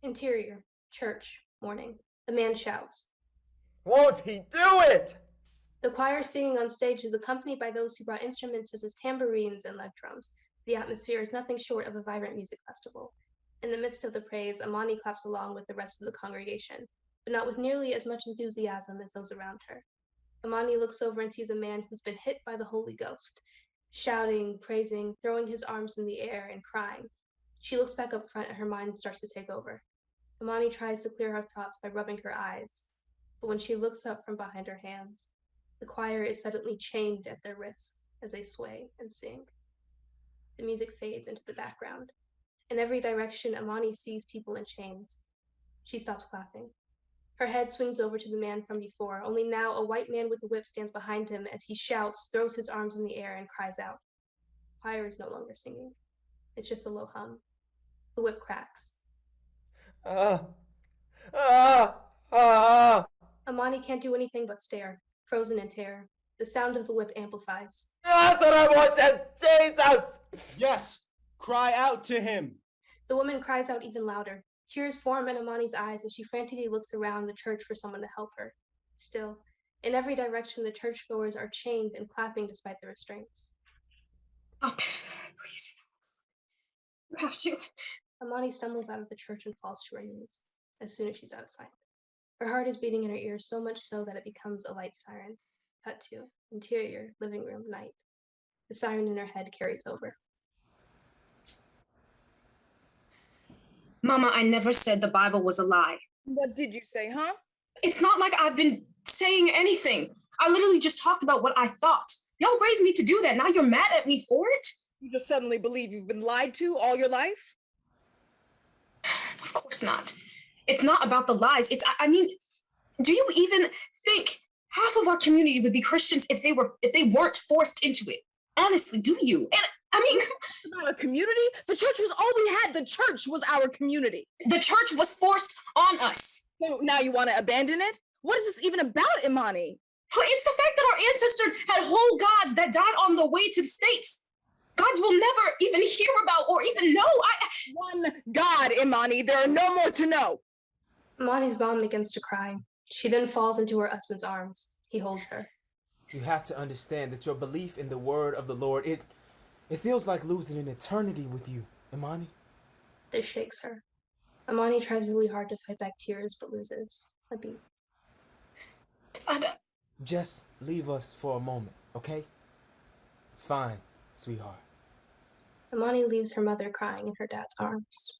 Interior, church, morning. The man shouts. Won't he do it? The choir singing on stage is accompanied by those who brought instruments such as tambourines and leg drums. The atmosphere is nothing short of a vibrant music festival. In the midst of the praise, Amani claps along with the rest of the congregation, but not with nearly as much enthusiasm as those around her. Amani looks over and sees a man who's been hit by the Holy Ghost, shouting, praising, throwing his arms in the air, and crying. She looks back up front and her mind starts to take over. Amani tries to clear her thoughts by rubbing her eyes, but when she looks up from behind her hands, the choir is suddenly chained at their wrists as they sway and sing. The music fades into the background. In every direction, Amani sees people in chains. She stops clapping. Her head swings over to the man from before, only now a white man with a whip stands behind him as he shouts, throws his arms in the air, and cries out. The choir is no longer singing. It's just a low hum. The whip cracks. Ah! Ah! Ah! Amani can't do anything but stare, frozen in terror. The sound of the whip amplifies. Jesus! Yes! Cry out to him! The woman cries out even louder. Tears form in Amani's eyes as she frantically looks around the church for someone to help her. Still, in every direction, the churchgoers are chained and clapping despite the restraints. Oh, please. You have to. Amani stumbles out of the church and falls to her knees as soon as she's out of sight. Her heart is beating in her ears so much so that it becomes a light siren. Cut to interior, living room, night. The siren in her head carries over. Mama, I never said the Bible was a lie. What did you say, huh? It's not like I've been saying anything. I literally just talked about what I thought. Y'all raised me to do that. Now you're mad at me for it? You just suddenly believe you've been lied to all your life? Of course not. It's not about the lies. I mean, do you even think half of our community would be Christians if they weren't forced into it? Honestly, do you? And I mean, About a community? The church was all we had. The church was our community. the church was forced on us. So now you want to abandon it? What is this even about, Imani? It's the fact that our ancestors had whole gods that died on the way to the States. Gods we'll never even hear about or even know. One God, Imani. There are no more to know. Amani's mom begins to cry. She then falls into her husband's arms. He holds her. You have to understand that your belief in the word of the Lord, it feels like losing an eternity with you, Imani. This shakes her. Amani tries really hard to fight back tears, but loses a beat. Just leave us for a moment, okay? It's fine, sweetheart. Amani leaves her mother crying in her dad's arms.